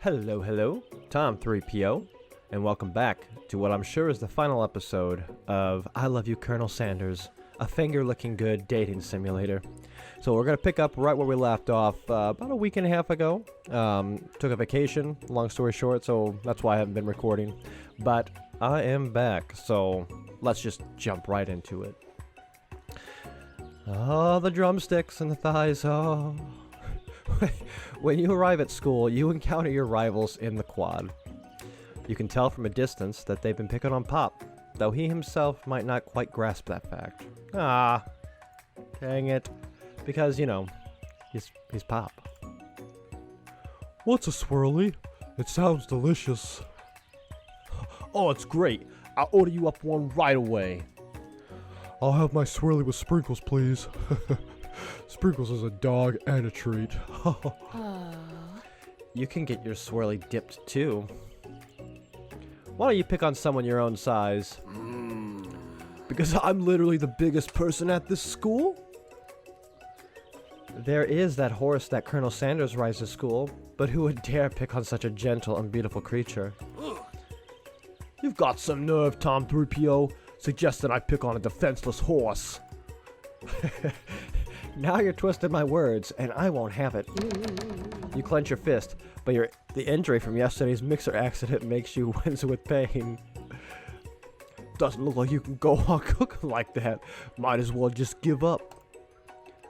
Hello, hello, Tom3p0, and welcome back to what I'm sure is the final episode of I Love You, Colonel Sanders, a finger-licking-good dating simulator. So we're going to pick up right where we left off about a week and a half ago. Took a vacation, long story short, so that's why I haven't been recording. But I am back, so let's just jump right into it. Oh, the drumsticks and the thighs, oh. When you arrive at school, you encounter your rivals in the quad. You can tell from a distance that they've been picking on Pop, though he himself might not quite grasp that fact. Ah, dang it. Because, you know, he's Pop. What's a swirly? It sounds delicious. Oh, it's great. I'll order you up one right away. I'll have my swirly with sprinkles, please. Sprinkles is a dog and a treat. You can get your swirly dipped too. Why don't you pick on someone your own size? Because I'm literally the biggest person at this school? There is that horse that Colonel Sanders rides to school, but who would dare pick on such a gentle and beautiful creature? You've got some nerve, Tom3p0, suggesting I pick on a defenseless horse. Now you're twisting my words, and I won't have it. You clench your fist, but the injury from yesterday's mixer accident makes you wince with pain. Doesn't look like you can go on cooking like that. Might as well just give up.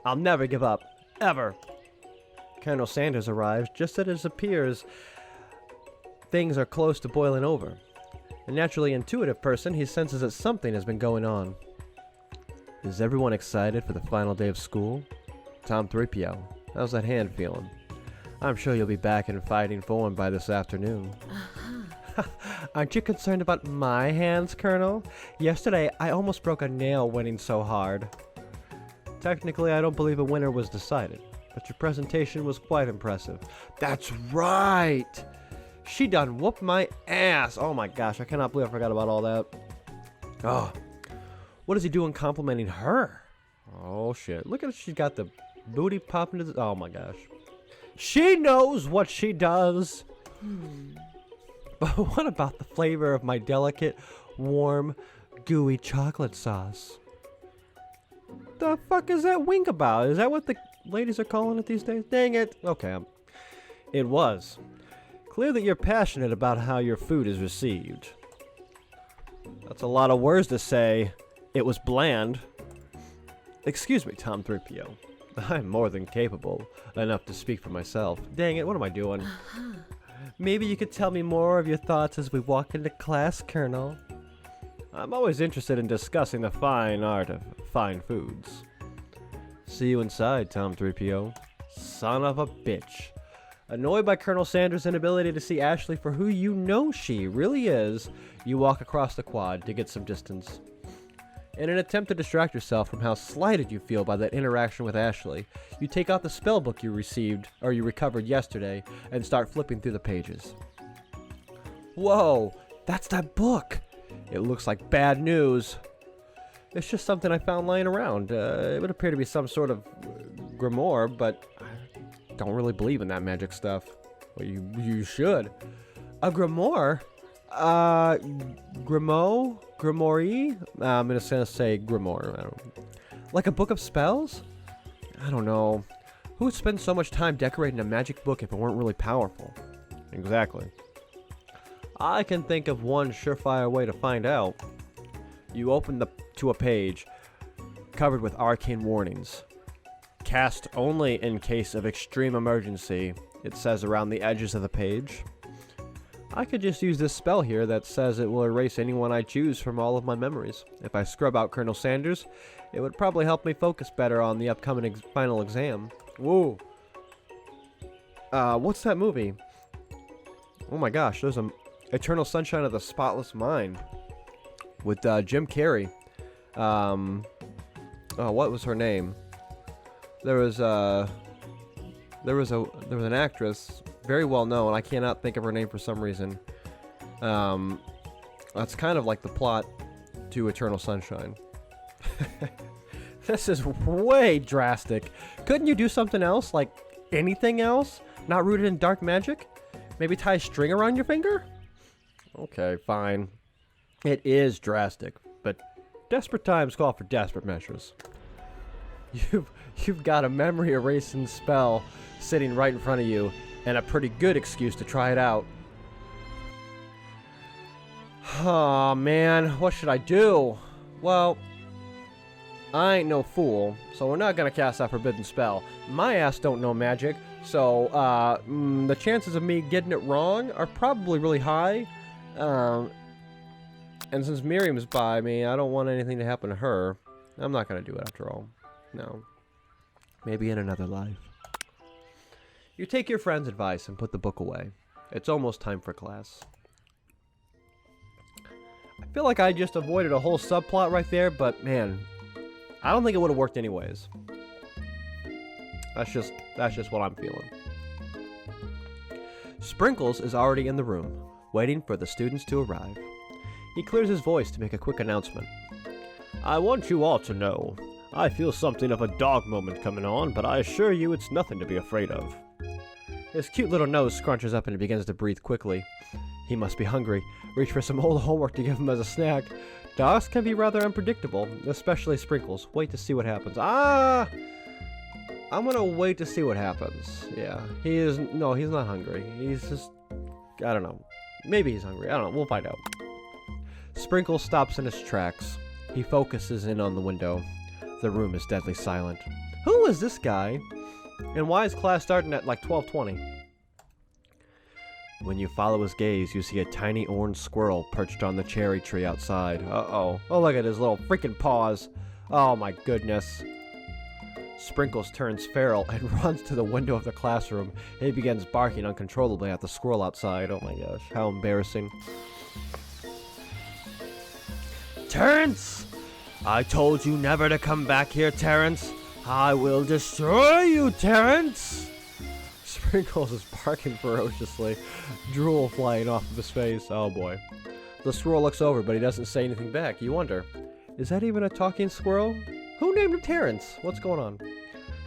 I'll never give up. Ever. Colonel Sanders arrives just as it appears things are close to boiling over. A naturally intuitive person, he senses that something has been going on. Is everyone excited for the final day of school? Tom3p0, how's that hand feeling? I'm sure you'll be back in fighting form by this afternoon. Aren't you concerned about my hands, Colonel? Yesterday, I almost broke a nail winning so hard. Technically, I don't believe a winner was decided, but your presentation was quite impressive. That's right! She done whooped my ass! Oh my gosh, I cannot believe I forgot about all that. Oh. What is he doing complimenting her? Oh shit. Look at it. She's got the booty popping to the... Oh my gosh. She knows what she does. But what about the flavor of my delicate, warm, gooey chocolate sauce? The fuck is that wink about? Is that what the ladies are calling it these days? Dang it. Okay. It was. Clear that you're passionate about how your food is received. That's a lot of words to say. It was bland. Excuse me, Tom3p0. I'm more than capable enough to speak for myself. Dang it, what am I doing? Maybe you could tell me more of your thoughts as we walk into class, Colonel. I'm always interested in discussing the fine art of fine foods. See you inside, Tom3p0. Son of a bitch. Annoyed by Colonel Sanders' inability to see Ashley for who you know she really is, you walk across the quad to get some distance. In an attempt to distract yourself from how slighted you feel by that interaction with Ashley, you take out the spell book you recovered yesterday and start flipping through the pages. Whoa, that's that book! It looks like bad news. It's just something I found lying around. It would appear to be some sort of grimoire, but I don't really believe in that magic stuff. Well, you should. A grimoire? Grimoire? I'm gonna say grimoire. I don't know. Like a book of spells? I don't know. Who would spend so much time decorating a magic book if it weren't really powerful? Exactly. I can think of one surefire way to find out. You open to a page covered with arcane warnings. Cast only in case of extreme emergency, it says around the edges of the page. I could just use this spell here that says it will erase anyone I choose from all of my memories. If I scrub out Colonel Sanders, it would probably help me focus better on the upcoming final exam. Whoa. What's that movie? Oh my gosh, there's a Eternal Sunshine of the Spotless Mind with Jim Carrey. Oh, what was her name? There was an actress, very well known. I cannot think of her name for some reason. That's kind of like the plot to Eternal Sunshine. This is way drastic. Couldn't you do something else? Like anything else? Not rooted in dark magic? Maybe tie a string around your finger? Okay, fine. It is drastic, but desperate times call for desperate measures. You've got a memory erasing spell sitting right in front of you, and a pretty good excuse to try it out. Oh man, what should I do? Well, I ain't no fool, so we're not gonna cast that forbidden spell. My ass don't know magic, so the chances of me getting it wrong are probably really high. And since Miriam's by me, I don't want anything to happen to her. I'm not gonna do it after all. No. Maybe in another life. You take your friend's advice and put the book away. It's almost time for class. I feel like I just avoided a whole subplot right there, but man, I don't think it would have worked anyways. That's just what I'm feeling. Sprinkles is already in the room, waiting for the students to arrive. He clears his voice to make a quick announcement. I want you all to know, I feel something of a dog moment coming on, but I assure you it's nothing to be afraid of. His cute little nose scrunches up and he begins to breathe quickly. He must be hungry. Reach for some old homework to give him as a snack. Dogs can be rather unpredictable, especially Sprinkles. Wait to see what happens. I'm gonna wait to see what happens. Yeah, he's not hungry. He's just, I don't know. Maybe he's hungry. I don't know. We'll find out. Sprinkles stops in his tracks. He focuses in on the window. The room is deadly silent. Who is this guy? And why is class starting at like 12:20? When you follow his gaze, you see a tiny orange squirrel perched on the cherry tree outside. Uh-oh. Oh, look at his little freaking paws. Oh my goodness. Sprinkles turns feral and runs to the window of the classroom. He begins barking uncontrollably at the squirrel outside. Oh my gosh, how embarrassing. Terrence! I told you never to come back here, Terrence. I will destroy you, Terrence! Sprinkles is barking ferociously, drool flying off of his face. Oh boy. The squirrel looks over, but he doesn't say anything back. You wonder, is that even a talking squirrel? Who named him Terrence? What's going on?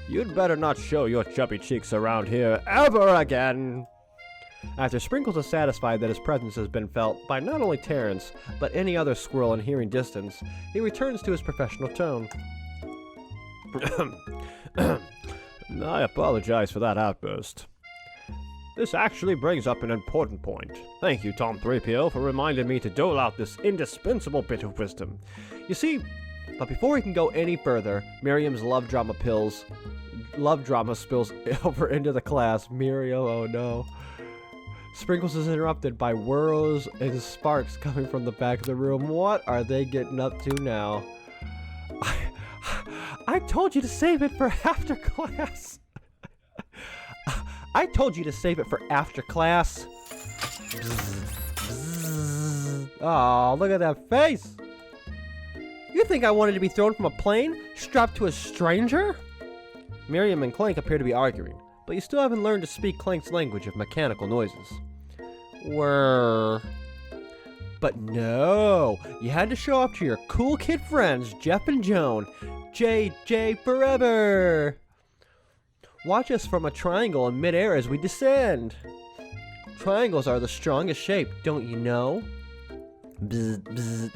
You'd better not show your chubby cheeks around here ever again. After Sprinkles is satisfied that his presence has been felt by not only Terrence, but any other squirrel in hearing distance, he returns to his professional tone. I apologize for that outburst. This actually brings up an important point. Thank you, Tom3p0, for reminding me to dole out this indispensable bit of wisdom. You see, but before he can go any further, Miriam's love drama spills over into the class. Miriam, oh no. Sprinkles is interrupted by whirls and sparks coming from the back of the room. What are they getting up to now? I told you to save it for after class. I told you to save it for after class. Oh, look at that face. You think I wanted to be thrown from a plane, strapped to a stranger? Miriam and Clank appear to be arguing, but you still haven't learned to speak Clank's language of mechanical noises. Whirr. But no, you had to show up to your cool kid friends, Jeff and Joan. JJ forever! Watch us from a triangle in midair as we descend. Triangles are the strongest shape, don't you know? Bzz, bzz.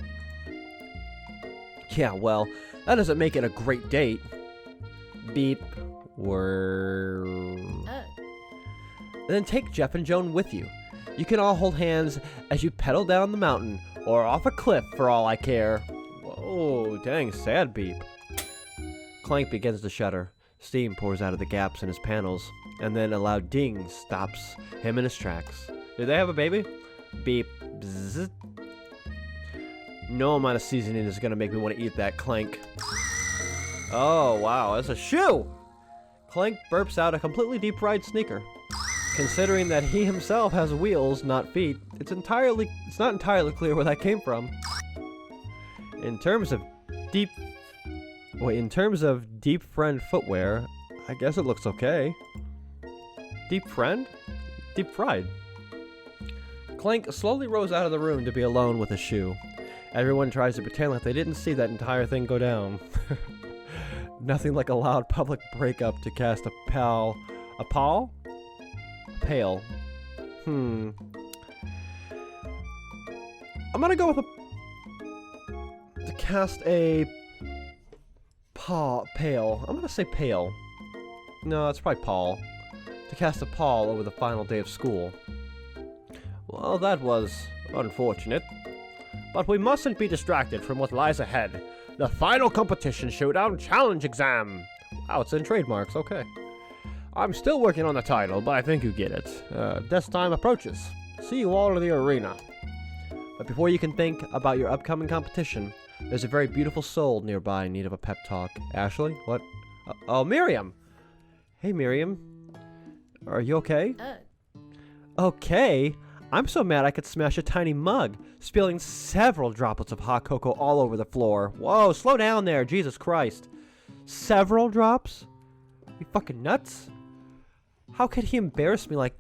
Yeah, well, that doesn't make it a great date. Beep. Whirr. And then take Jeff and Joan with you. You can all hold hands as you pedal down the mountain, or off a cliff for all I care. Whoa, dang sad beep. Clank begins to shudder. Steam pours out of the gaps in his panels, and then a loud ding stops him in his tracks. Did they have a baby? Beep. Bzz. No amount of seasoning is gonna make me want to eat that, Clank. Oh, wow, that's a shoe! Clank burps out a completely deep-fried sneaker. Considering that he himself has wheels, not feet, it's not entirely clear where that came from. In terms of deep friend footwear, I guess it looks okay. Deep friend? Deep fried. Clank slowly rose out of the room to be alone with his shoe. Everyone tries to pretend like they didn't see that entire thing go down. Nothing like a loud public breakup to cast a pale I'm gonna go with to cast a pale. I'm gonna say pale. No, it's probably pall. To cast a pall over the final day of school. Well, that was unfortunate. But we mustn't be distracted from what lies ahead. The final competition showdown challenge exam. Wow, it's in trademarks, okay. I'm still working on the title, but I think you get it. Death time approaches. See you all in the arena. But before you can think about your upcoming competition, there's a very beautiful soul nearby in need of a pep talk. Ashley? What? Oh, Miriam! Hey, Miriam. Are you okay? Okay? I'm so mad I could smash a tiny mug, spilling several droplets of hot cocoa all over the floor. Whoa, slow down there, Jesus Christ. Several drops? You fucking nuts? How could he embarrass me like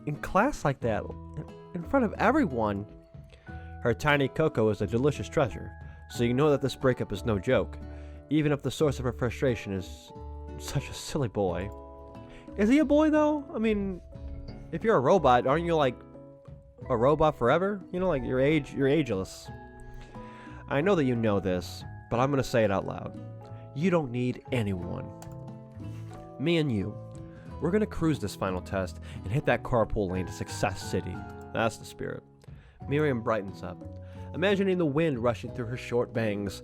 in class like that? In front of everyone? Her tiny cocoa is a delicious treasure, so you know that this breakup is no joke, even if the source of her frustration is such a silly boy. Is he a boy though? I mean, if you're a robot, aren't you like a robot forever? You know, like you're ageless. I know that you know this, but I'm gonna say it out loud. You don't need anyone. Me and you. We're gonna cruise this final test and hit that carpool lane to Success City. That's the spirit. Miriam brightens up, imagining the wind rushing through her short bangs,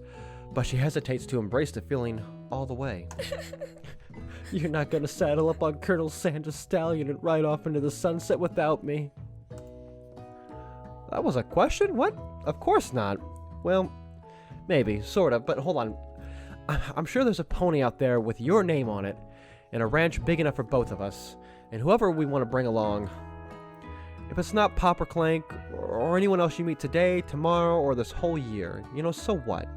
but she hesitates to embrace the feeling all the way. You're not gonna saddle up on Colonel Sanders' stallion and ride off into the sunset without me. That was a question? What? Of course not. Well, maybe, sort of, but hold on. I'm sure there's a pony out there with your name on it, and a ranch big enough for both of us, and whoever we want to bring along. If it's not Pop or Clank, or anyone else you meet today, tomorrow, or this whole year, you know, so what?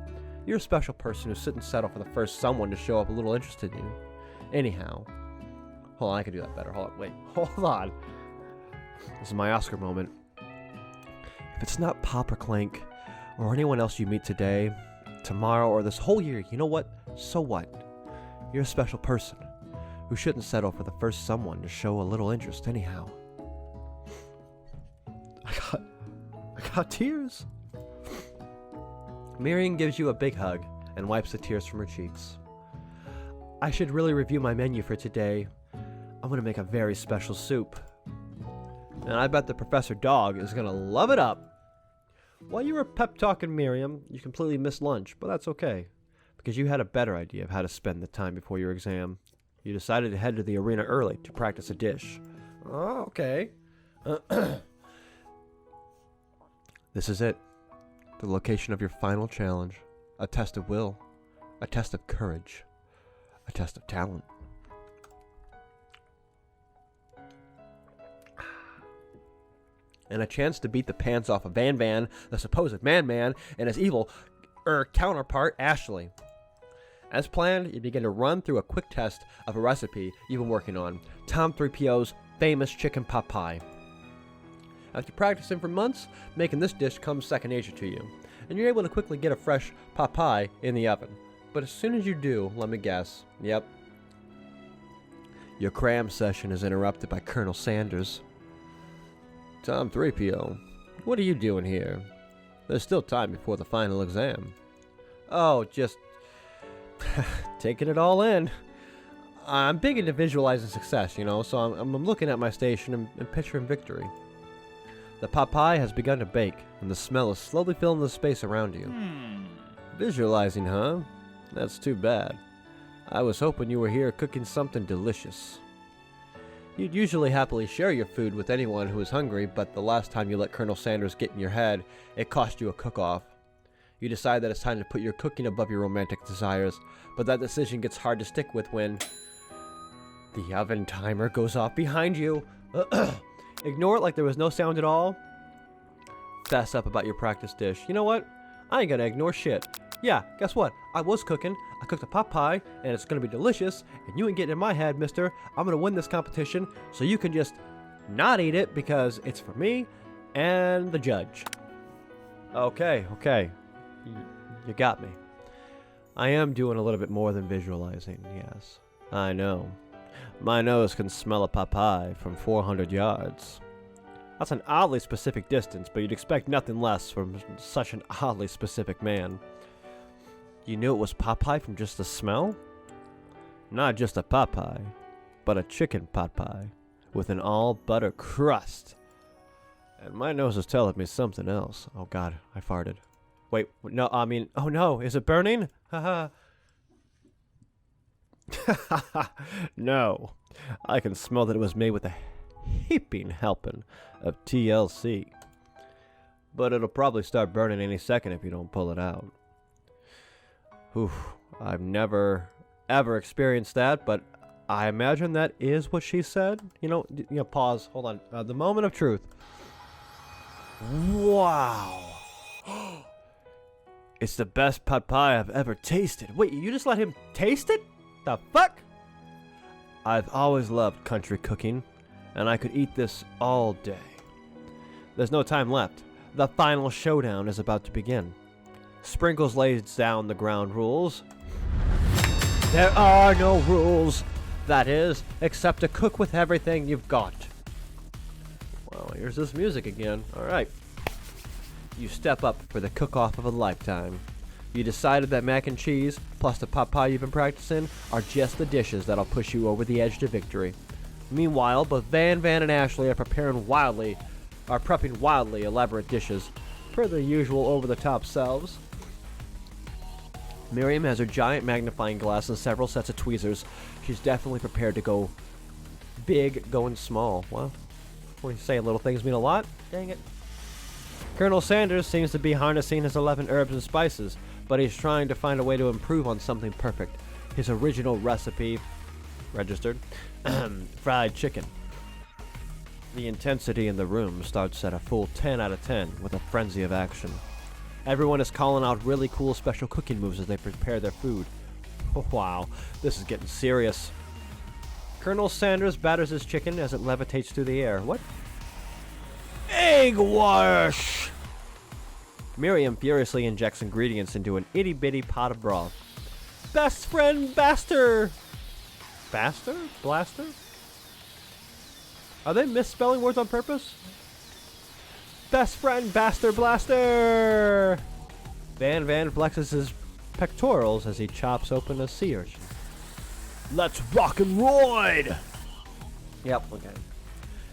You're a special person who shouldn't settle for the first someone to show up a little interested in you. Anyhow. Hold on, I can do that better. Hold on, wait. Hold on. This is my Oscar moment. If it's not Pop or Clank, or anyone else you meet today, tomorrow, or this whole year, you know what? So what? You're a special person who shouldn't settle for the first someone to show a little interest anyhow. I got tears. Miriam gives you a big hug and wipes the tears from her cheeks. I should really review my menu for today. I'm gonna make a very special soup. And I bet the Professor Dog is gonna love it up. While you were pep talking Miriam, you completely missed lunch, but that's okay, because you had a better idea of how to spend the time before your exam. You decided to head to the arena early to practice a dish. Oh, okay. This is it. The location of your final challenge. A test of will. A test of courage. A test of talent. And a chance to beat the pants off of Van Van, the supposed Man-Man, and his evil counterpart, Ashley. As planned, you begin to run through a quick test of a recipe you've been working on, Tom3p's famous chicken pot pie. After practicing for months, making this dish comes second nature to you, and you're able to quickly get a fresh pot pie in the oven. But as soon as you do, let me guess, yep, your cram session is interrupted by Colonel Sanders. Tom3p0, what are you doing here? There's still time before the final exam. Oh, just taking it all in. I'm big into visualizing success, you know, so I'm looking at my station and picturing victory. The pot pie has begun to bake, and the smell is slowly filling the space around you. Visualizing, huh? That's too bad. I was hoping you were here cooking something delicious. You'd usually happily share your food with anyone who is hungry, but the last time you let Colonel Sanders get in your head, it cost you a cook-off. You decide that it's time to put your cooking above your romantic desires, but that decision gets hard to stick with when the oven timer goes off behind you. Ignore it like there was no sound at all. Fess up about your practice dish. You know what? I ain't gonna ignore shit. Yeah, guess what? I was cooking. I cooked a pot pie, and it's gonna be delicious, and you ain't getting in my head, mister. I'm gonna win this competition, so you can just not eat it because it's for me and the judge. Okay. You got me. I am doing a little bit more than visualizing, yes. I know. My nose can smell a pot pie from 400 yards. That's an oddly specific distance, but you'd expect nothing less from such an oddly specific man. You knew it was pot pie from just the smell? Not just a pot pie, but a chicken pot pie with an all-butter crust. And my nose is telling me something else. Oh god, I farted. Wait, no, I mean, oh no, is it burning? Haha. No, I can smell that it was made with a heaping helping of TLC. But it'll probably start burning any second if you don't pull it out. Oof, I've never ever experienced that, but I imagine that is what she said. You know, pause, hold on. The moment of truth. Wow. It's the best pot pie I've ever tasted. Wait, you just let him taste it? The fuck? I've always loved country cooking, and I could eat this all day. There's no time left. The final showdown is about to begin. Sprinkles lays down the ground rules. There are no rules, that is, except to cook with everything you've got. Well, here's this music again. Alright. You step up for the cook-off of a lifetime. You decided that mac and cheese, plus the pot pie you've been practicing, are just the dishes that'll push you over the edge to victory. Meanwhile, both Van and Ashley are prepping wildly elaborate dishes, per their usual over-the-top selves. Miriam has her giant magnifying glass and several sets of tweezers. She's definitely prepared to go big, going small. Well, when you say little things mean a lot, dang it. Colonel Sanders seems to be harnessing his 11 herbs and spices, but he's trying to find a way to improve on something perfect. His original recipe, registered, fried chicken. The intensity in the room starts at a full 10 out of 10 with a frenzy of action. Everyone is calling out really cool special cooking moves as they prepare their food. Wow, this is getting serious. Colonel Sanders batters his chicken as it levitates through the air. What? Egg wash! Miriam furiously injects ingredients into an itty-bitty pot of broth. Best friend Baster! Baster? Blaster? Are they misspelling words on purpose? Best friend Baster Blaster! Van flexes his pectorals as he chops open a sea urchin. Let's rock and roid! Yep, okay.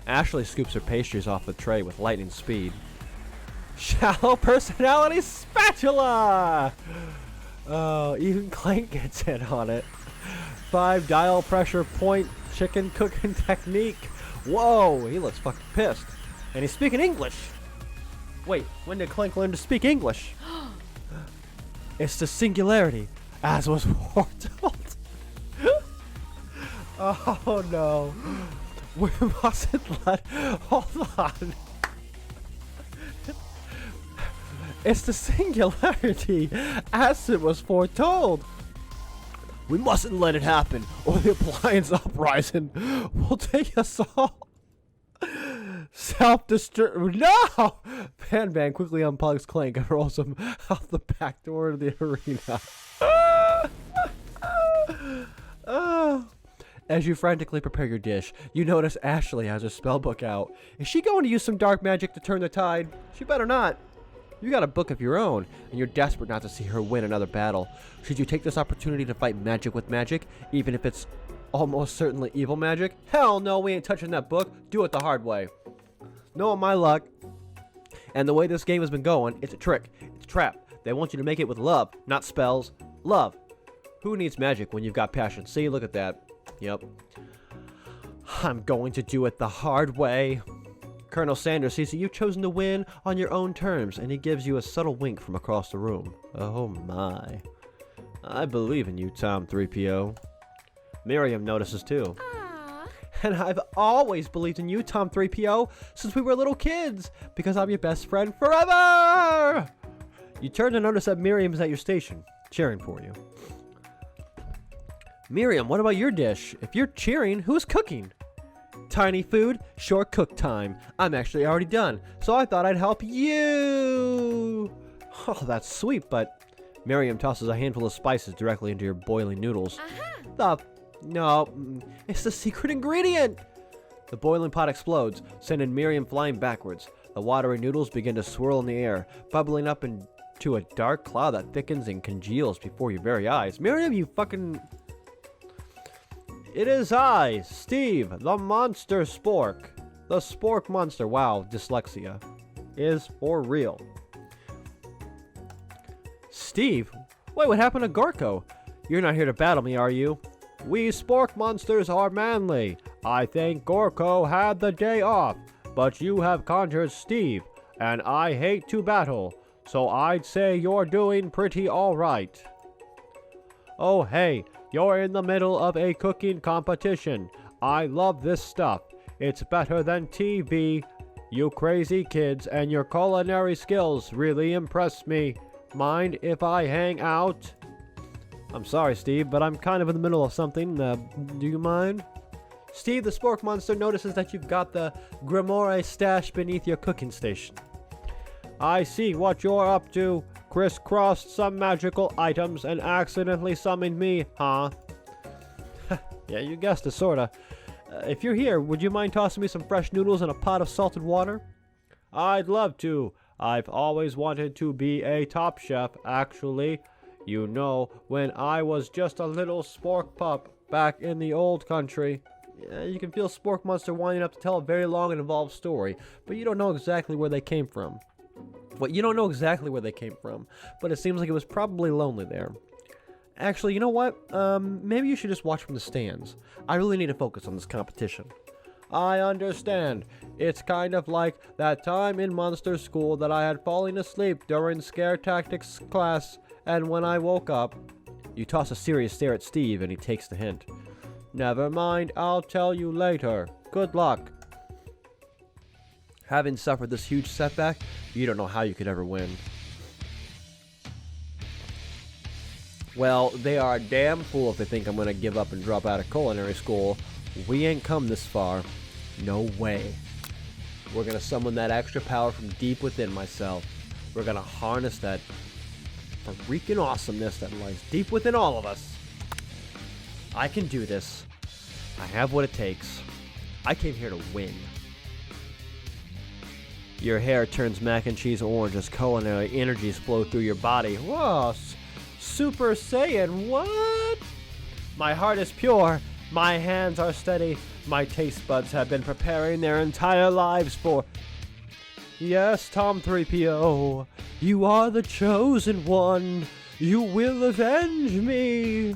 Ashley scoops her pastries off the tray with lightning speed. Shallow personality spatula! Oh, even Clank gets in on it. 5 dial pressure point chicken cooking technique. Whoa, he looks fucking pissed. And he's speaking English. Wait, when did Clank learn to speak English? It's the singularity, as was foretold. Oh no. We mustn't let... Hold on. It's the singularity, as it was foretold. We mustn't let it happen, or the appliance uprising will take us all. Self-destruct. No! Van quickly unplugs Clank and rolls him out the back door of the arena. As you frantically prepare your dish, you notice Ashley has her spellbook out. Is she going to use some dark magic to turn the tide? She better not. You got a book of your own, and you're desperate not to see her win another battle. Should you take this opportunity to fight magic with magic, even if it's almost certainly evil magic? Hell no, we ain't touching that book. Do it the hard way. Knowing my luck, and the way this game has been going, it's a trick. It's a trap. They want you to make it with love, not spells. Love. Who needs magic when you've got passion? See, look at that. Yep. I'm going to do it the hard way. Colonel Sanders sees that you've chosen to win on your own terms, and he gives you a subtle wink from across the room. Oh my. I believe in you, Tom3p0. Miriam notices too. Aww. And I've always believed in you, Tom3p0, since we were little kids, because I'm your best friend forever! You turn to notice that Miriam is at your station, cheering for you. Miriam, what about your dish? If you're cheering, who's cooking? Tiny food, short cook time. I'm actually already done, so I thought I'd help you. Oh, that's sweet, but... Miriam tosses a handful of spices directly into your boiling noodles. Uh-huh. No, it's the secret ingredient. The boiling pot explodes, sending Miriam flying backwards. The watery noodles begin to swirl in the air, bubbling up into a dark cloud that thickens and congeals before your very eyes. Miriam, you fucking... It is I, Steve, the monster spork. The spork monster. Wow, dyslexia is for real. Steve? Wait, what happened to Gorko? You're not here to battle me, are you? We spork monsters are manly. I think Gorko had the day off, but you have conjured Steve, and I hate to battle, so I'd say you're doing pretty alright. Oh hey, you're in the middle of a cooking competition. I love this stuff. It's better than TV. You crazy kids and your culinary skills really impress me. Mind if I hang out? I'm sorry, Steve, but I'm kind of in the middle of something. Do you mind? Steve the Spork Monster notices that you've got the Grimoire stashed beneath your cooking station. I see what you're up to. Crisscrossed some magical items and accidentally summoned me, huh? Yeah, you guessed it, sorta. If you're here, would you mind tossing me some fresh noodles in a pot of salted water? I'd love to. I've always wanted to be a top chef, actually. You know, when I was just a little spork pup back in the old country. Yeah, you can feel Spork Monster winding up to tell a very long and involved story, but you don't know exactly where they came from. Well, you don't know exactly where they came from, but it seems like it was probably lonely there. Actually, you know what? Maybe you should just watch from the stands. I really need to focus on this competition. I understand. It's kind of like that time in monster school that I had fallen asleep during scare tactics class, and when I woke up... You toss a serious stare at Steve, and he takes the hint. Never mind, I'll tell you later. Good luck. Having suffered this huge setback, you don't know how you could ever win. Well, they are a damn fool if they think I'm going to give up and drop out of culinary school. We ain't come this far. No way. We're going to summon that extra power from deep within myself. We're going to harness that freaking awesomeness that lies deep within all of us. I can do this. I have what it takes. I came here to win. Your hair turns mac and cheese orange as culinary energies flow through your body. Whoa, Super Saiyan, what? My heart is pure. My hands are steady. My taste buds have been preparing their entire lives for... Yes, Tom3p0, you are the chosen one. You will avenge me.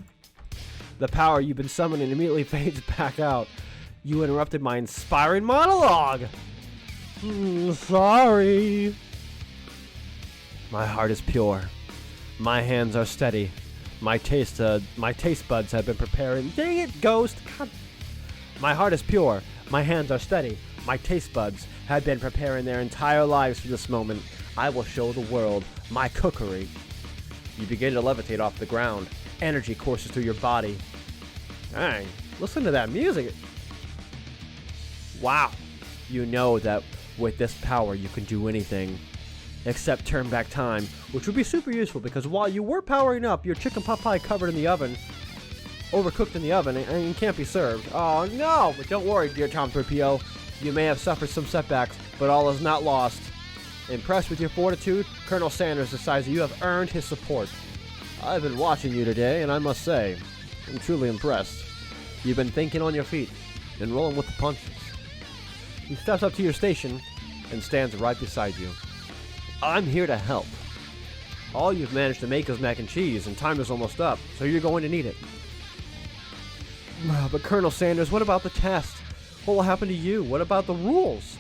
The power you've been summoning immediately fades back out. You interrupted my inspiring monologue. Sorry. My heart is pure. My hands are steady. My taste buds have been preparing. Dang it, Ghost! God. My heart is pure. My hands are steady. My taste buds have been preparing their entire lives for this moment. I will show the world my cookery. You begin to levitate off the ground. Energy courses through your body. Dang, listen to that music. Wow. You know that with this power you can do anything except turn back time, which would be super useful because while you were powering up, your chicken pot pie covered in the oven, overcooked in the oven, and can't be served. Oh no! But don't worry, dear Tom3p0. You may have suffered some setbacks, but all is not lost. Impressed with your fortitude, Colonel Sanders decides that you have earned his support. I've been watching you today, and I must say, I'm truly impressed. You've been thinking on your feet and rolling with the punches. He steps up to your station and stands right beside you. I'm here to help. All you've managed to make is mac and cheese, and time is almost up, so you're going to need it. But Colonel Sanders, what about the test? What will happen to you? What about the rules?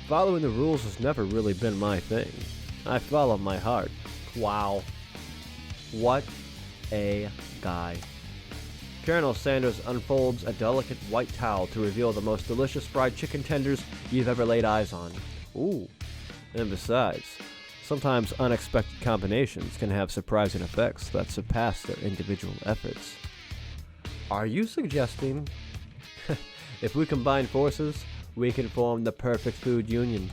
Following the rules has never really been my thing. I follow my heart. Wow. What a guy. Colonel Sanders unfolds a delicate white towel to reveal the most delicious fried chicken tenders you've ever laid eyes on. Ooh. And besides, sometimes unexpected combinations can have surprising effects that surpass their individual efforts. Are you suggesting if we combine forces, we can form the perfect food union?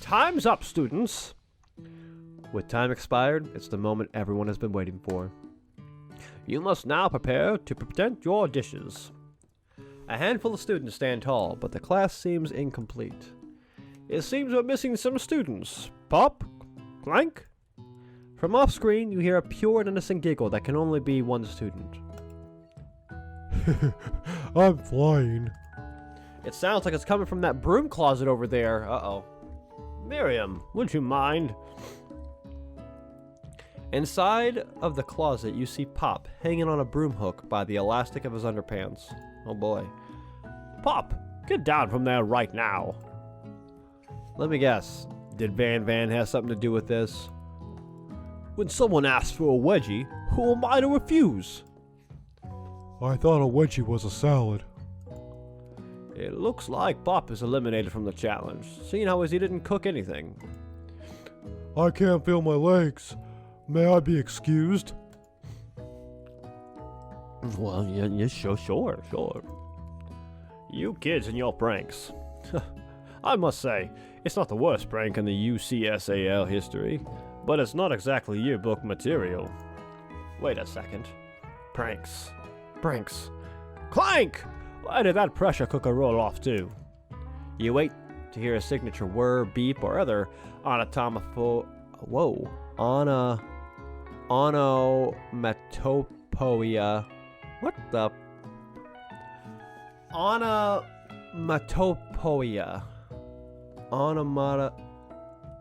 Time's up, students! With time expired, it's the moment everyone has been waiting for. You must now prepare to present your dishes. A handful of students stand tall, but the class seems incomplete. It seems we're missing some students. Pop? Clank? From off-screen, you hear a pure and innocent giggle that can only be one student. I'm flying. It sounds like it's coming from that broom closet over there. Uh-oh. Miriam, would you mind? Inside of the closet, you see Pop hanging on a broom hook by the elastic of his underpants. Oh boy. Pop, get down from there right now. Let me guess. Did Van have something to do with this? When someone asks for a wedgie, who am I to refuse? I thought a wedgie was a salad. It looks like Pop is eliminated from the challenge, seeing how he didn't cook anything. I can't feel my legs. May I be excused? Well, yeah, sure. You kids and your pranks. I must say, it's not the worst prank in the UCSAL history, but it's not exactly yearbook material. Wait a second. Pranks. Clank! Why did that pressure cooker roll off too? You wait to hear a signature whir, beep, or other onomatopoeia. What the? Onomatopoeia.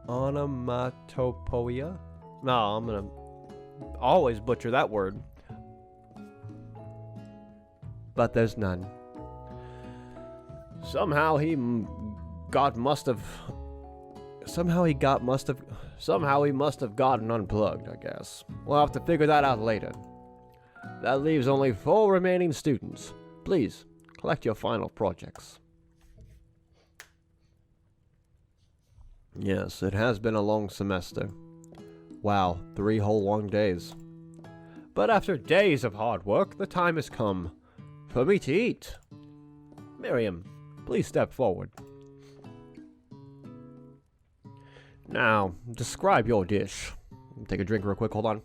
Onomatopoeia? No, I'm gonna always butcher that word. But there's none. Somehow he must have gotten unplugged, I guess. We'll have to figure that out later. That leaves only 4 remaining students. Please, collect your final projects. Yes, it has been a long semester. Wow, 3 whole long days. But after days of hard work, the time has come for me to eat. Miriam, please step forward. Now, describe your dish. Take a drink real quick, hold on.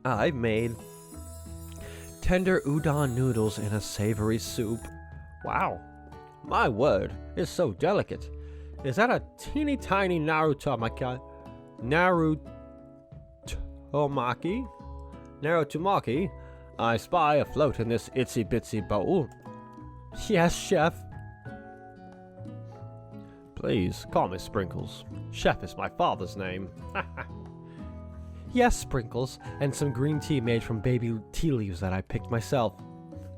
I've made tender udon noodles in a savory soup. Wow, my word, it's so delicate. Is that a teeny tiny narutomaki? Narutomaki? I spy afloat in this itsy bitsy bowl. Yes, chef. Please, call me Sprinkles. Chef is my father's name. Yes, Sprinkles, and some green tea made from baby tea leaves that I picked myself.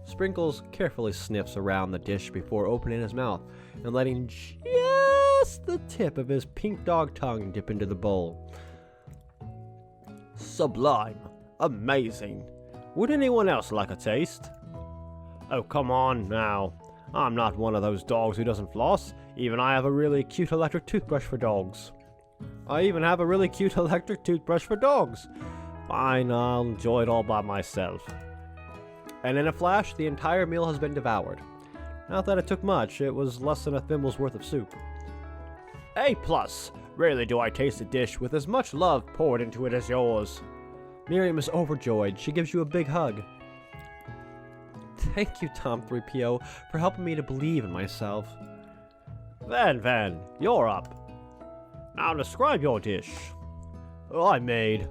Sprinkles carefully sniffs around the dish before opening his mouth and letting just the tip of his pink dog tongue dip into the bowl. Sublime. Amazing. Would anyone else like a taste? Oh, come on now. I'm not one of those dogs who doesn't floss. Even I have a really cute electric toothbrush for dogs. Fine, I'll enjoy it all by myself. And in a flash, the entire meal has been devoured. Not that it took much, it was less than a thimble's worth of soup. A+. Rarely do I taste a dish with as much love poured into it as yours. Miriam is overjoyed. She gives you a big hug. Thank you, Tom3p0, for helping me to believe in myself. Van, you're up. Now describe your dish. I made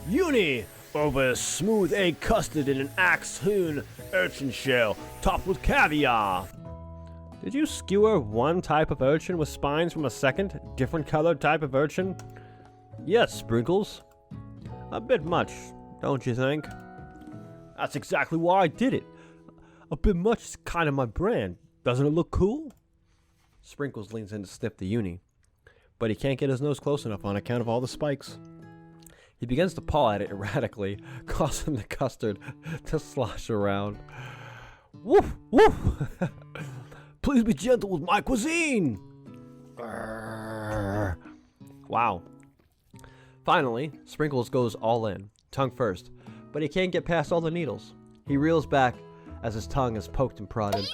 uni over smooth egg custard in an axe-hewn urchin shell topped with caviar. Did you skewer one type of urchin with spines from a second, different colored type of urchin? Yes, Sprinkles. A bit much, don't you think? That's exactly why I did it. A bit much is kind of my brand. Doesn't it look cool? Sprinkles leans in to sniff the uni, but he can't get his nose close enough on account of all the spikes. He begins to paw at it erratically, causing the custard to slosh around. Woof, woof! Please be gentle with my cuisine! Grrr. Wow. Finally, Sprinkles goes all in, tongue first, but he can't get past all the needles. He reels back as his tongue is poked and prodded.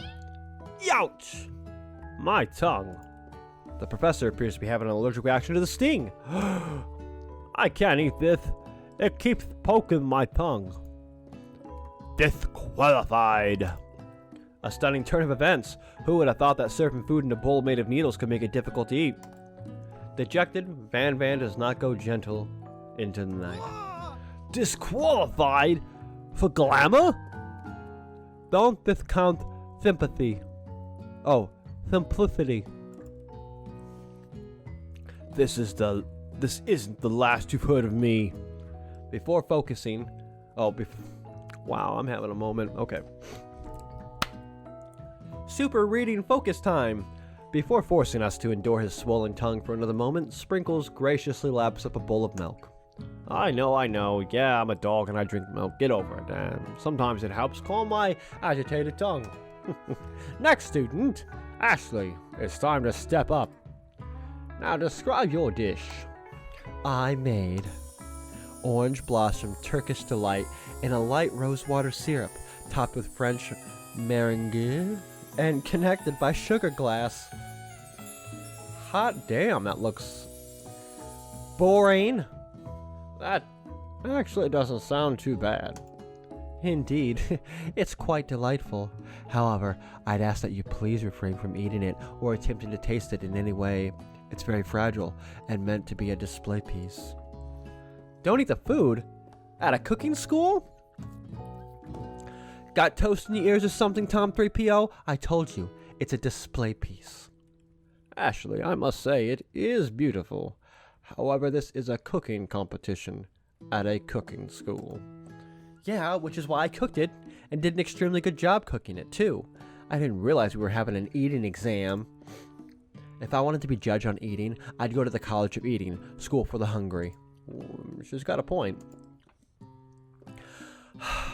Youch! My tongue. The professor appears to be having an allergic reaction to the sting. I can't eat this. It keeps poking my tongue. Disqualified. A stunning turn of events. Who would have thought that serving food in a bowl made of needles could make it difficult to eat? Dejected, Van does not go gentle into the night. Disqualified? For glamour? Don't discount sympathy. Oh, simplicity. This isn't the last you've heard of me. Before focusing, wow, I'm having a moment. Okay. Super reading focus time. Before forcing us to endure his swollen tongue for another moment, Sprinkles graciously laps up a bowl of milk. I know. Yeah, I'm a dog and I drink milk. Get over it. And sometimes it helps calm my agitated tongue. Next student, Ashley. It's time to step up. Now describe your dish. I made orange blossom Turkish delight in a light rosewater syrup, topped with French meringue and connected by sugar glass. Hot damn, that looks boring. That actually doesn't sound too bad. Indeed, it's quite delightful. However, I'd ask that you please refrain from eating it or attempting to taste it in any way. It's very fragile and meant to be a display piece. Don't eat the food? At a cooking school? Got toast in your ears or something, Tom3p0? I told you, it's a display piece. Ashley, I must say, it is beautiful. However, this is a cooking competition at a cooking school. Yeah, which is why I cooked it and did an extremely good job cooking it, too. I didn't realize we were having an eating exam. If I wanted to be judged on eating, I'd go to the College of Eating, School for the Hungry. She's got a point.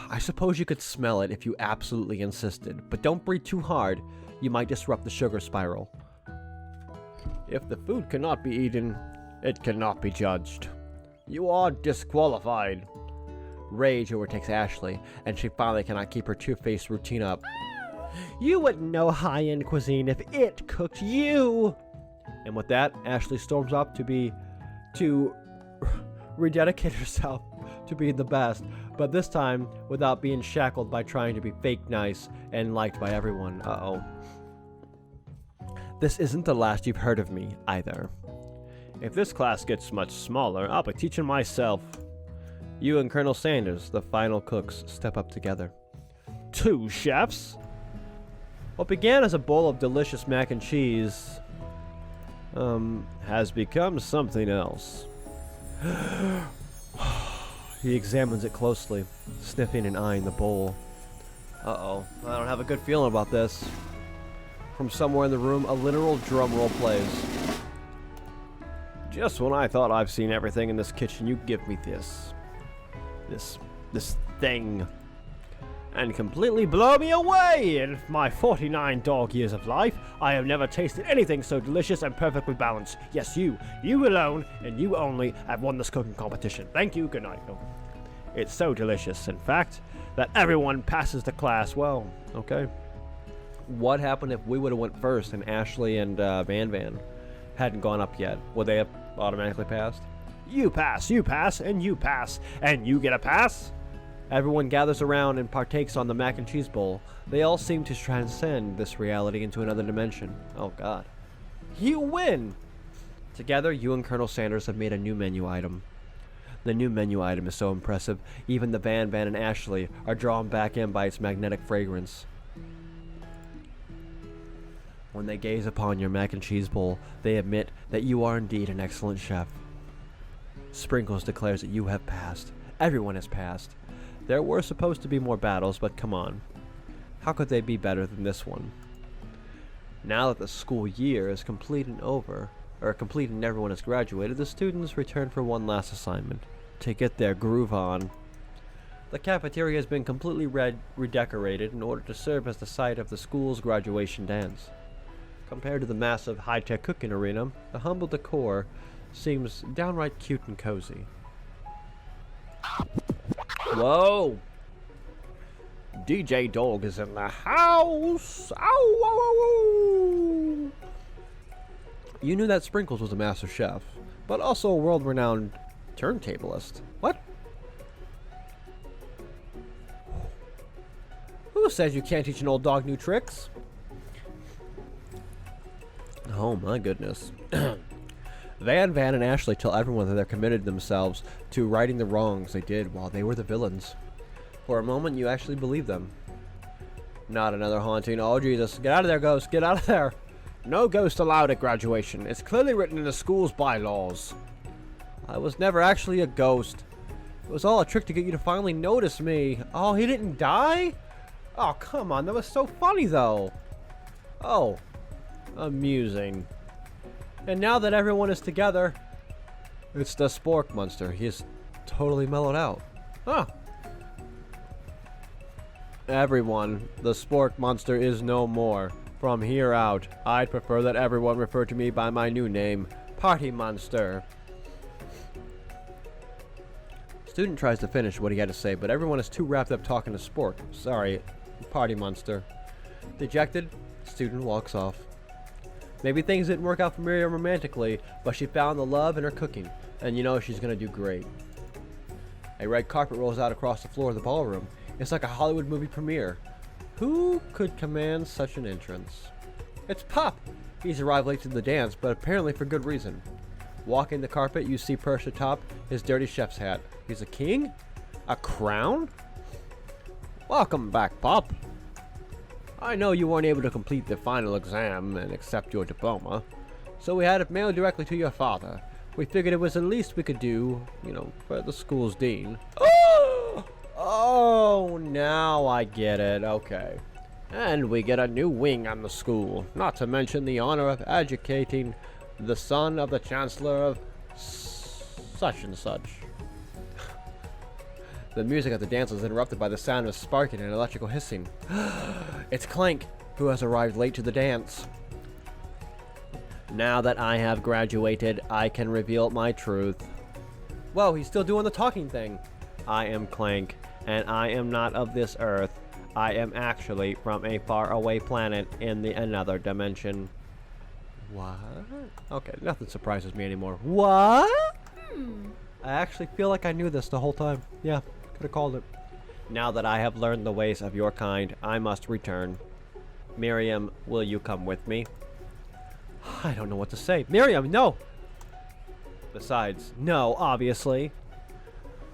I suppose you could smell it if you absolutely insisted, but don't breathe too hard. You might disrupt the sugar spiral. If the food cannot be eaten, it cannot be judged. You are disqualified. Rage overtakes Ashley, and she finally cannot keep her two-faced routine up. You wouldn't know high-end cuisine if it cooked you! And with that, Ashley storms off to rededicate herself to being the best, but this time without being shackled by trying to be fake nice and liked by everyone. Uh-oh. This isn't the last you've heard of me, either. If this class gets much smaller, I'll be teaching myself. You and Colonel Sanders, the final cooks, step up together. 2 chefs? What began as a bowl of delicious mac and cheese, has become something else. He examines it closely, sniffing and eyeing the bowl. Uh-oh, I don't have a good feeling about this. From somewhere in the room, a literal drum roll plays. Just when I thought I've seen everything in this kitchen, you give me this thing. And completely blow me away! In my 49 dog years of life, I have never tasted anything so delicious and perfectly balanced. Yes, you alone, and you only, have won this cooking competition. Thank you, good night. It's so delicious, in fact, that everyone passes the class well. Okay. What happened if we would have went first and Ashley and Van hadn't gone up yet? Would they have automatically passed? You pass, and you pass, and you get a pass? Everyone gathers around and partakes on the mac and cheese bowl. They all seem to transcend this reality into another dimension. Oh god. You win! Together, you and Colonel Sanders have made a new menu item. The new menu item is so impressive, even the Van and Ashley are drawn back in by its magnetic fragrance. When they gaze upon your mac and cheese bowl, they admit that you are indeed an excellent chef. Sprinkles declares that you have passed. Everyone has passed. There were supposed to be more battles, but come on. How could they be better than this one? Now that the school year is complete and everyone has graduated, the students return for one last assignment, to get their groove on. The cafeteria has been completely redecorated in order to serve as the site of the school's graduation dance. Compared to the massive high-tech cooking arena, the humble decor seems downright cute and cozy. Whoa! DJ Dog is in the house! Ow, ow, ow, ow. You knew that Sprinkles was a master chef, but also a world-renowned turntablist. What? Who says you can't teach an old dog new tricks? Oh my goodness. Van and Ashley tell everyone that they're committed themselves to righting the wrongs they did while they were the villains. For a moment, you actually believe them. Not another haunting. Oh, Jesus. Get out of there, ghost. Get out of there. No ghost allowed at graduation. It's clearly written in the school's bylaws. I was never actually a ghost. It was all a trick to get you to finally notice me. Oh, he didn't die? Oh, come on. That was so funny, though. Oh. Amusing. And now that everyone is together, it's the Spork Monster. He's totally mellowed out. Huh. Everyone, the Spork Monster is no more. From here out, I'd prefer that everyone refer to me by my new name, Party Monster. Student tries to finish what he had to say, but everyone is too wrapped up talking to Spork. Sorry, Party Monster. Dejected, student walks off. Maybe things didn't work out for Miriam romantically, but she found the love in her cooking, and you know she's gonna do great. A red carpet rolls out across the floor of the ballroom. It's like a Hollywood movie premiere. Who could command such an entrance? It's Pop! He's arrived late to the dance, but apparently for good reason. Walking the carpet, you see perched atop his dirty chef's hat. He's a king? A crown? Welcome back, Pop. I know you weren't able to complete the final exam and accept your diploma, so we had it mailed directly to your father. We figured it was the least we could do, you know, for the school's dean. Oh, now I get it. Okay. And we get a new wing on the school, not to mention the honor of educating the son of the chancellor of such and such. The music at the dance was interrupted by the sound of sparking and electrical hissing. It's Clank, who has arrived late to the dance. Now that I have graduated, I can reveal my truth. Whoa, he's still doing the talking thing. I am Clank, and I am not of this earth. I am actually from a faraway planet in the another dimension. What? Okay, nothing surprises me anymore. What? I actually feel like I knew this the whole time. Yeah, could have called it. Now that I have learned the ways of your kind, I must return. Miriam, will you come with me? I don't know what to say. Miriam, no! Besides, no, obviously.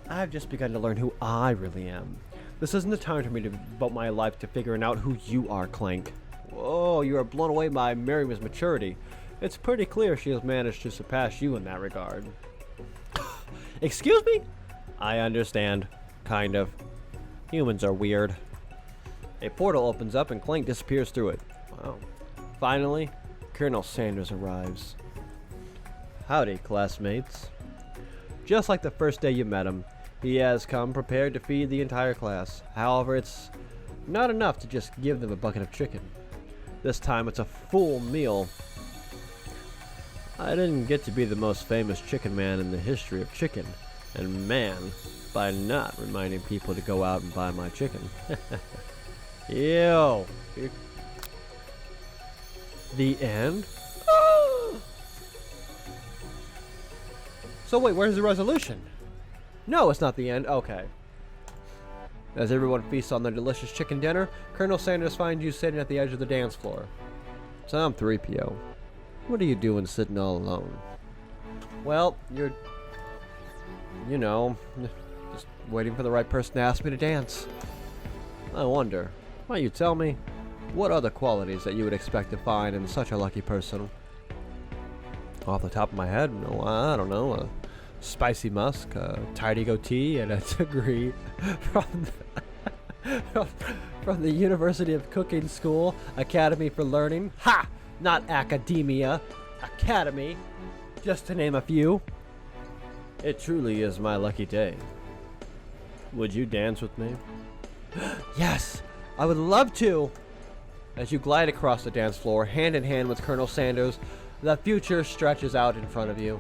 I've just begun to learn who I really am. This isn't the time for me to devote my life to figuring out who you are, Clank. Whoa, you are blown away by Miriam's maturity. It's pretty clear she has managed to surpass you in that regard. Excuse me? I understand. Kind of. Humans are weird. A portal opens up and Clank disappears through it. Wow. Finally, Colonel Sanders arrives. Howdy, classmates. Just like the first day you met him, he has come prepared to feed the entire class. However, it's not enough to just give them a bucket of chicken. This time it's a full meal. I didn't get to be the most famous chicken man in the history of chicken, and man, by not reminding people to go out and buy my chicken. Ew. The end? So wait, where's the resolution? No, it's not the end. Okay. As everyone feasts on their delicious chicken dinner, Colonel Sanders finds you sitting at the edge of the dance floor. Tom3p0, what are you doing sitting all alone? Well, you're, you know, just waiting for the right person to ask me to dance. I wonder, might you tell me, what other qualities that you would expect to find in such a lucky person? Off the top of my head, no, I don't know, a spicy musk, a tidy goatee, and a degree from the University of Cooking School, Academy for Learning. Ha! Not academia, academy, just to name a few. It truly is my lucky day. Would you dance with me? Yes, I would love to! As you glide across the dance floor, hand in hand with Colonel Sanders, the future stretches out in front of you.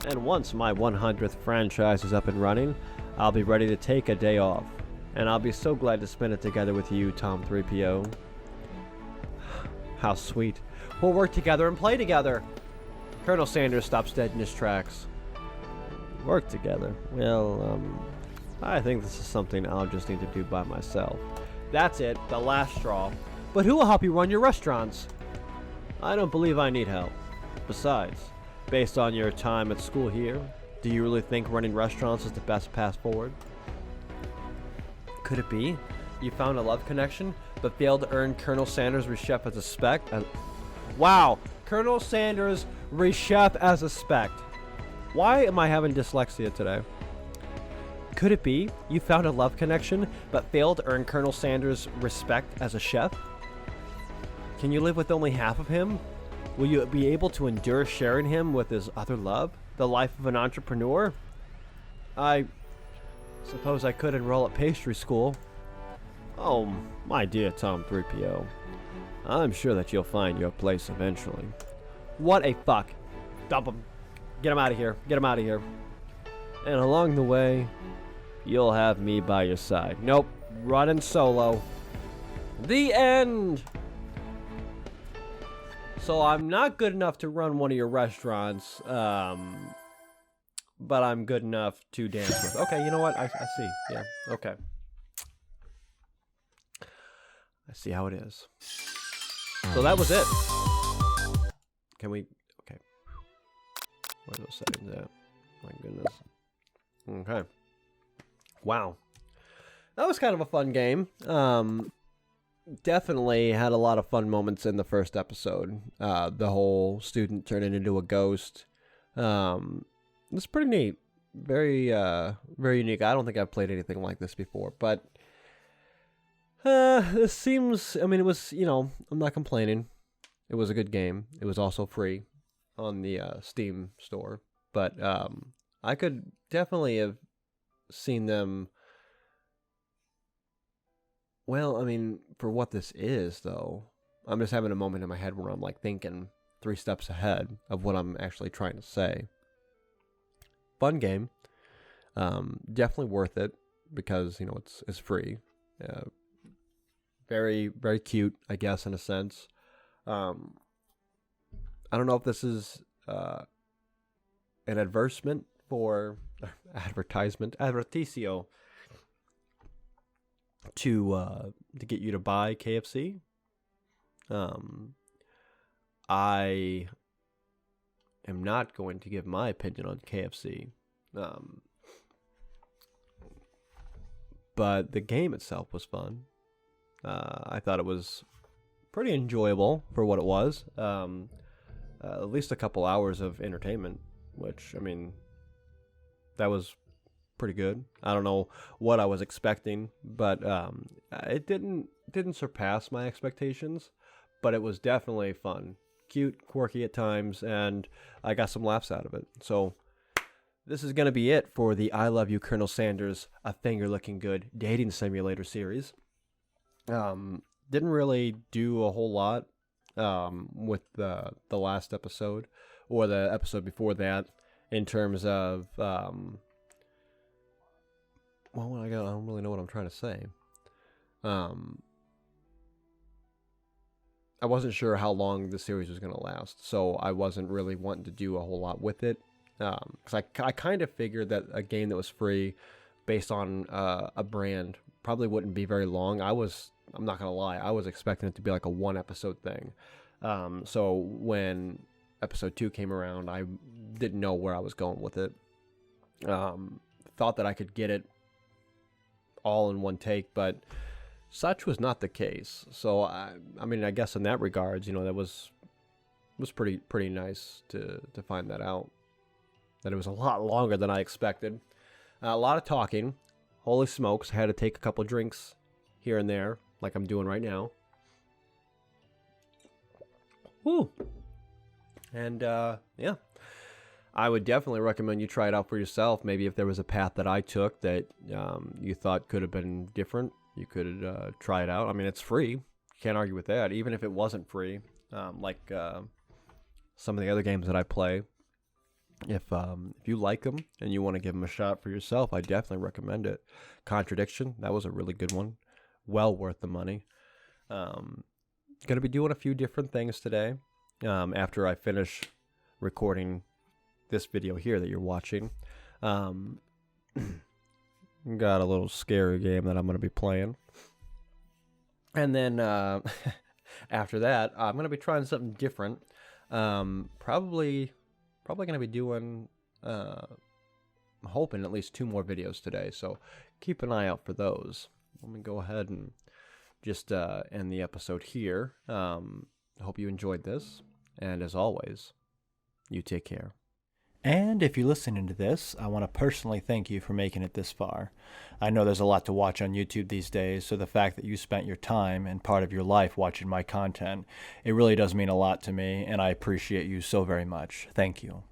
And once my 100th franchise is up and running, I'll be ready to take a day off. And I'll be so glad to spend it together with you, Tom3p0. How sweet. We'll work together and play together. Colonel Sanders stops dead in his tracks. Work together? Well, I think this is something I'll just need to do by myself. That's it, the last straw. But who will help you run your restaurants? I don't believe I need help. Besides, based on your time at school here, do you really think running restaurants is the best path forward? Could it be you found a love connection, but failed to earn Colonel Sanders' rechef as a spec? Wow, Colonel Sanders' rechef as a spec. Why am I having dyslexia today? Could it be you found a love connection, but failed to earn Colonel Sanders' respect as a chef? Can you live with only half of him? Will you be able to endure sharing him with his other love, the life of an entrepreneur? I suppose I could enroll at pastry school. Oh, my dear Tom3p0, I'm sure that you'll find your place eventually. What a fuck. Dump him. Get him out of here. Get him out of here. And along the way, you'll have me by your side. Nope. Running solo. The end! So I'm not good enough to run one of your restaurants, but I'm good enough to dance with. Okay, you know what? I see. Yeah, okay. I see how it is. So that was it. Can we... Okay. Where are those settings at? My goodness. Okay. Wow. That was kind of a fun game. Definitely had a lot of fun moments in the first episode. The whole student turning into a ghost. It's pretty neat. Very, very unique. I don't think I've played anything like this before, but this seems, I mean, it was, you know, I'm not complaining. It was a good game. It was also free on the Steam store, but I could definitely have seen them. Well, I mean, for what this is, though, I'm just having a moment in my head where I'm like thinking 3 steps ahead of what I'm actually trying to say. Fun game. Definitely worth it because, you know, it's free. Very, very cute, I guess, in a sense. I don't know if this is an advertisement advertisio to get you to buy KFC. I am not going to give my opinion on KFC. But the game itself was fun. I thought it was pretty enjoyable for what it was. At least a couple hours of entertainment, which, I mean, that was pretty good. I don't know what I was expecting, but it didn't surpass my expectations, but it was definitely fun. Cute, quirky at times, and I got some laughs out of it. So this is going to be it for the I Love You, Colonel Sanders, A Finger Looking Good dating simulator series. Didn't really do a whole lot with the last episode or the episode before that in terms of well, I don't really know what I'm trying to say. I wasn't sure how long the series was going to last, so I wasn't really wanting to do a whole lot with it. Because I kind of figured that a game that was free based on a brand probably wouldn't be very long. I'm not going to lie, I was expecting it to be like a 1-episode thing. So when episode 2 came around, I didn't know where I was going with it. Thought that I could get it all in one take, but such was not the case. So I mean, I guess in that regards, you know, that was pretty nice to find that out. That it was a lot longer than I expected. A lot of talking. Holy smokes, I had to take a couple drinks here and there, like I'm doing right now. Woo! And yeah, I would definitely recommend you try it out for yourself. Maybe if there was a path that I took that you thought could have been different, you could try it out. I mean, it's free. Can't argue with that. Even if it wasn't free, like some of the other games that I play, if you like them and you want to give them a shot for yourself, I definitely recommend it. Contradiction, that was a really good one. Well worth the money. Going to be doing a few different things today after I finish recording this video here that you're watching. Got a little scary game that I'm going to be playing. And then after that, I'm going to be trying something different. Probably going to be doing, I'm hoping at least 2 more videos today. So keep an eye out for those. Let me go ahead and just end the episode here. I hope you enjoyed this. And as always, you take care. And if you're listening to this, I want to personally thank you for making it this far. I know there's a lot to watch on YouTube these days, so the fact that you spent your time and part of your life watching my content, it really does mean a lot to me, and I appreciate you so very much. Thank you.